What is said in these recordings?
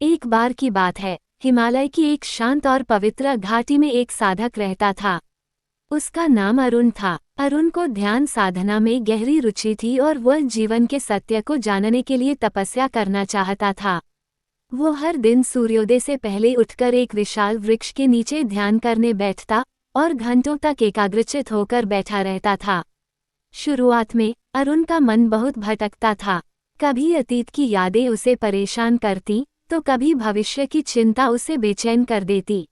एक बार की बात है, हिमालय की एक शांत और पवित्र घाटी में एक साधक रहता था। उसका नाम अरुण था। अरुण को ध्यान साधना में गहरी रुचि थी और वह जीवन के सत्य को जानने के लिए तपस्या करना चाहता था। वो हर दिन सूर्योदय से पहले उठकर एक विशाल वृक्ष के नीचे ध्यान करने बैठता और घंटों तक एकाग्रचित होकर बैठा रहता था। शुरुआत में अरुण का मन बहुत भटकता था। कभी अतीत की यादें उसे परेशान करती, तो कभी भविष्य की चिंता उसे बेचैन कर देती।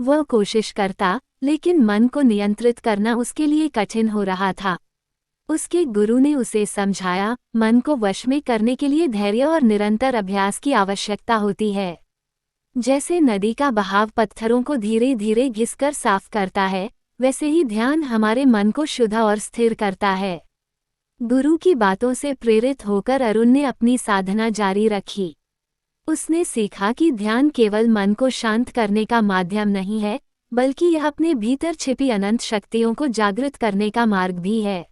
वह कोशिश करता, लेकिन मन को नियंत्रित करना उसके लिए कठिन हो रहा था। उसके गुरु ने उसे समझाया, मन को वश में करने के लिए धैर्य और निरंतर अभ्यास की आवश्यकता होती है। जैसे नदी का बहाव पत्थरों को धीरे धीरे घिसकर साफ करता है, वैसे ही ध्यान हमारे मन को शुद्ध और स्थिर करता है। गुरु की बातों से प्रेरित होकर अरुण ने अपनी साधना जारी रखी। उसने सीखा कि ध्यान केवल मन को शांत करने का माध्यम नहीं है, बल्कि यह अपने भीतर छिपी अनंत शक्तियों को जागृत करने का मार्ग भी है।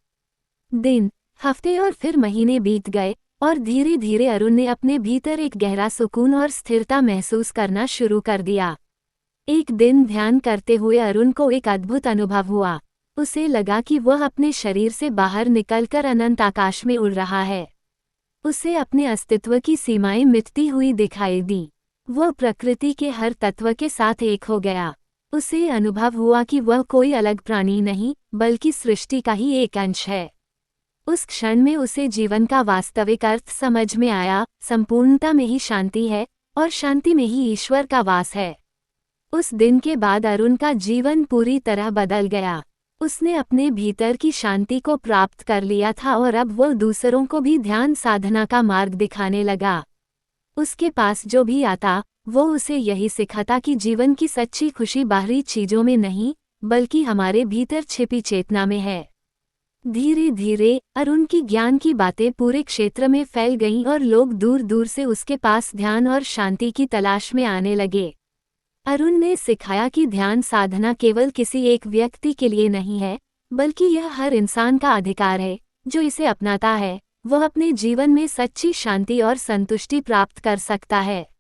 दिन, हफ्ते और फिर महीने बीत गए और धीरे धीरे अरुण ने अपने भीतर एक गहरा सुकून और स्थिरता महसूस करना शुरू कर दिया। एक दिन ध्यान करते हुए अरुण को एक अद्भुत अनुभव हुआ। उसे लगा कि वह अपने शरीर से बाहर निकलकर अनंत आकाश में उड़ रहा है। उसे अपने अस्तित्व की सीमाएं मिटती हुई दिखाई दी। वह प्रकृति के हर तत्व के साथ एक हो गया। उसे अनुभव हुआ कि वह कोई अलग प्राणी नहीं, बल्कि सृष्टि का ही एक अंश है। उस क्षण में उसे जीवन का वास्तविक अर्थ समझ में आया, संपूर्णता में ही शांति है और शांति में ही ईश्वर का वास है। उस दिन के बाद अरुण का जीवन पूरी तरह बदल गया। उसने अपने भीतर की शांति को प्राप्त कर लिया था और अब वो दूसरों को भी ध्यान साधना का मार्ग दिखाने लगा। उसके पास जो भी आता, वो उसे यही सिखाता कि जीवन की सच्ची खुशी बाहरी चीजों में नहीं, बल्कि हमारे भीतर छिपी चेतना में है। धीरे धीरे अरुण की ज्ञान की बातें पूरे क्षेत्र में फैल गईं और लोग दूर दूर से उसके पास ध्यान और शांति की तलाश में आने लगे। अरुण ने सिखाया कि ध्यान साधना केवल किसी एक व्यक्ति के लिए नहीं है, बल्कि यह हर इंसान का अधिकार है। जो इसे अपनाता है, वह अपने जीवन में सच्ची शांति और संतुष्टि प्राप्त कर सकता है।